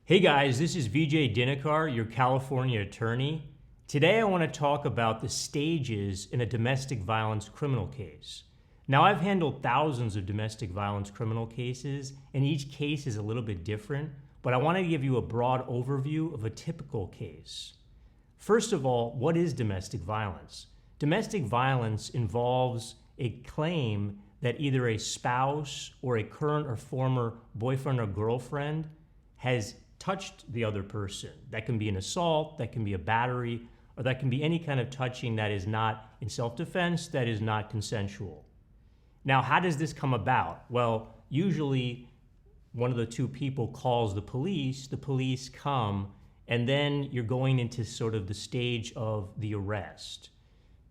Hey guys, this is Vijay Dinakar, your California attorney. Today I want to talk about the stages in a domestic violence criminal case. Now, I've handled thousands of domestic violence criminal cases, and each case is a little bit different, but I want to give you a broad overview of a typical case. First of all, what is domestic violence? Domestic violence involves a claim that either a spouse or a current or former boyfriend or girlfriend has touched the other person. That can be an assault, that can be a battery, or that can be any kind of touching that is not in self-defense, that is not consensual. Now, how does this come about? Well, usually one of the two people calls the police come, and then you're going into sort of the stage of the arrest.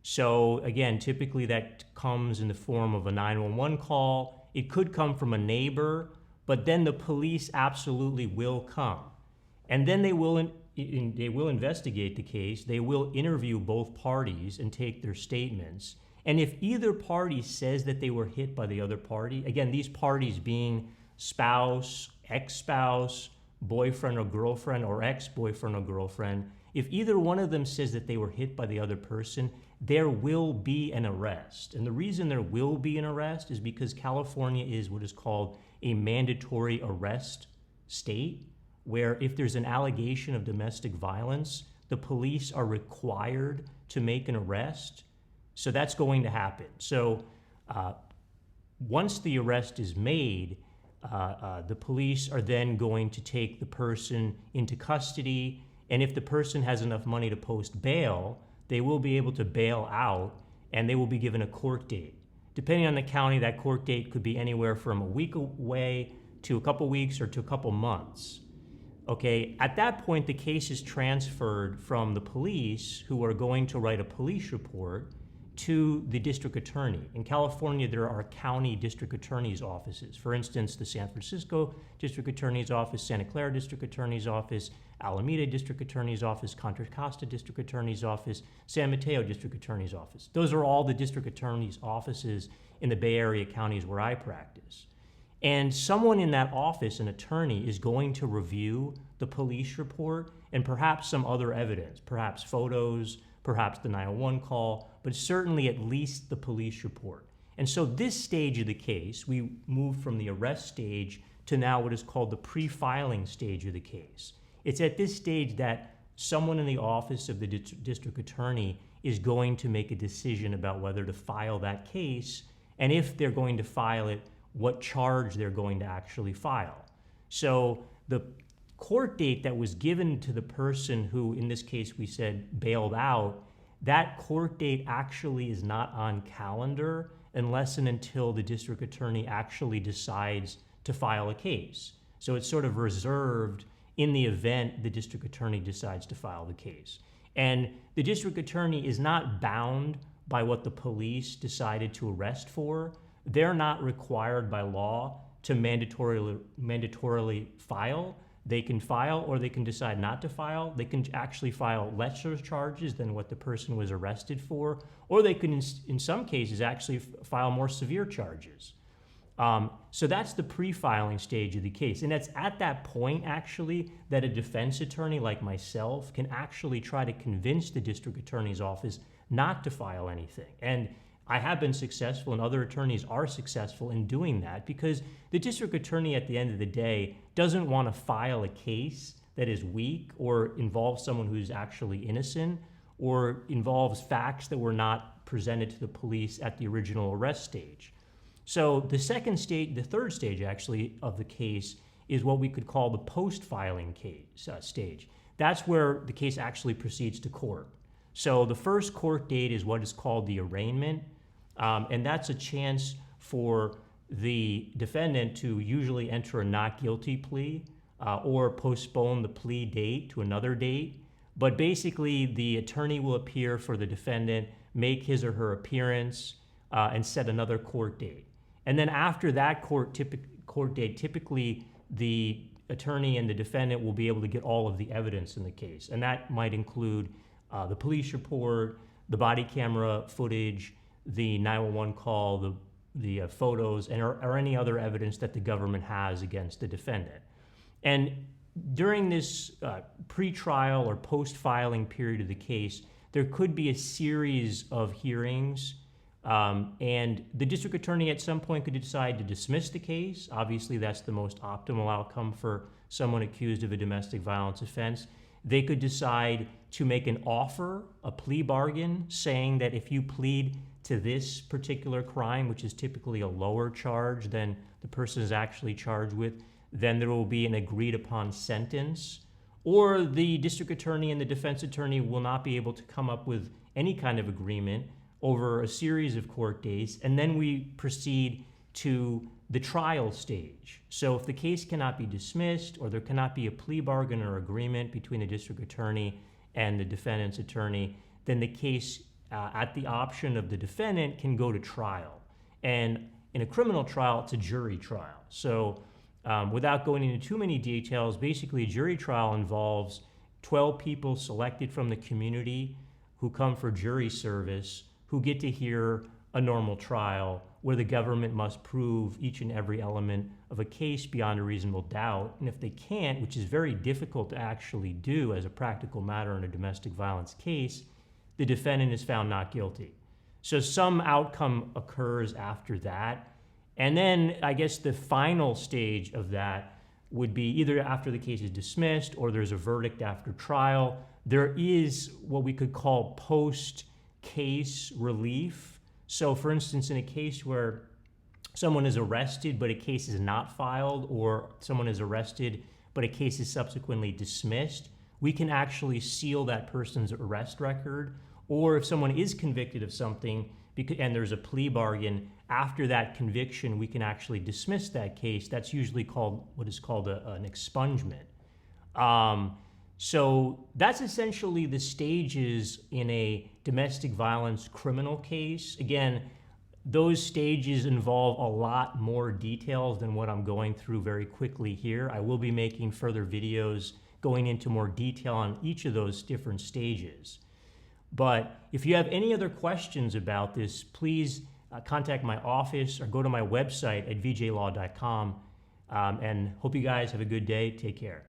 So again, typically that comes in the form of a 911 call. It could come from a neighbor, but then the police absolutely will come. And then they will investigate the case. They will interview both parties and take their statements. And if either party says that they were hit by the other party, again, these parties being spouse, ex-spouse, boyfriend or girlfriend, or ex-boyfriend or girlfriend, if either one of them says that they were hit by the other person, there will be an arrest. And the reason there will be an arrest is because California is what is called a mandatory arrest state, where if there's an allegation of domestic violence, the police are required to make an arrest. So that's going to happen. So once the arrest is made, the police are then going to take the person into custody. And if the person has enough money to post bail, they will be able to bail out and they will be given a court date. Depending on the county, that court date could be anywhere from a week away to a couple weeks or to a couple months. Okay, at that point, the case is transferred from the police, who are going to write a police report, to the district attorney. In California, there are county district attorney's offices. For instance, the San Francisco District Attorney's Office, Santa Clara District Attorney's Office, Alameda District Attorney's Office, Contra Costa District Attorney's Office, San Mateo District Attorney's Office. Those are all the district attorney's offices in the Bay Area counties where I practice. And someone in that office, an attorney, is going to review the police report and perhaps some other evidence, perhaps photos, perhaps the 911 call, but certainly at least the police report. And so this stage of the case, we move from the arrest stage to now what is called the pre-filing stage of the case. It's at this stage that someone in the office of the district attorney is going to make a decision about whether to file that case, and if they're going to file it, what charge they're going to actually file. So the court date that was given to the person who, in this case, we said bailed out, that court date actually is not on calendar unless and until the district attorney actually decides to file a case. So it's sort of reserved in the event the district attorney decides to file the case. And the district attorney is not bound by what the police decided to arrest for. They're not required by law to mandatorily file. They can file, or they can decide not to file. They can actually file lesser charges than what the person was arrested for, or they can, in some cases, actually file more severe charges. So that's the pre-filing stage of the case. And it's at that point, actually, that a defense attorney like myself can actually try to convince the district attorney's office not to file anything. And I have been successful, and other attorneys are successful in doing that, because the district attorney at the end of the day doesn't want to file a case that is weak or involves someone who's actually innocent or involves facts that were not presented to the police at the original arrest stage. So the third stage actually of the case is what we could call the post-filing case stage. That's where the case actually proceeds to court. So the first court date is what is called the arraignment. And that's a chance for the defendant to usually enter a not guilty plea or postpone the plea date to another date. But basically, the attorney will appear for the defendant, make his or her appearance, and set another court date. And then after that court date, typically the attorney and the defendant will be able to get all of the evidence in the case. And that might include the police report, the body camera footage, the 911 call, the photos, and or any other evidence that the government has against the defendant. And during this pre-trial or post-filing period of the case, there could be a series of hearings, and the district attorney at some point could decide to dismiss the case. Obviously, that's the most optimal outcome for someone accused of a domestic violence offense. They could decide to make an offer, a plea bargain, saying that if you plead to this particular crime, which is typically a lower charge than the person is actually charged with, then there will be an agreed upon sentence. Or the district attorney and the defense attorney will not be able to come up with any kind of agreement over a series of court dates, and then we proceed to the trial stage. So if the case cannot be dismissed, or there cannot be a plea bargain or agreement between the district attorney and the defendant's attorney, then the case, at the option of the defendant, can go to trial. And in a criminal trial, it's a jury trial. So without going into too many details, basically a jury trial involves 12 people selected from the community who come for jury service, who get to hear a normal trial where the government must prove each and every element of a case beyond a reasonable doubt. And if they can't, which is very difficult to actually do as a practical matter in a domestic violence case, the defendant is found not guilty. So some outcome occurs after that. And then I guess the final stage of that would be either after the case is dismissed or there's a verdict after trial. There is what we could call post-case relief. So for instance, in a case where someone is arrested but a case is not filed, or someone is arrested but a case is subsequently dismissed, we can actually seal that person's arrest record. Or if someone is convicted of something and there's a plea bargain, after that conviction, we can actually dismiss that case. That's usually called what is called an expungement. So that's essentially the stages in a domestic violence criminal case. Again, those stages involve a lot more details than what I'm going through very quickly here. I will be making further videos going into more detail on each of those different stages. But if you have any other questions about this, please contact my office or go to my website at vijaylaw.com. And hope you guys have a good day. Take care.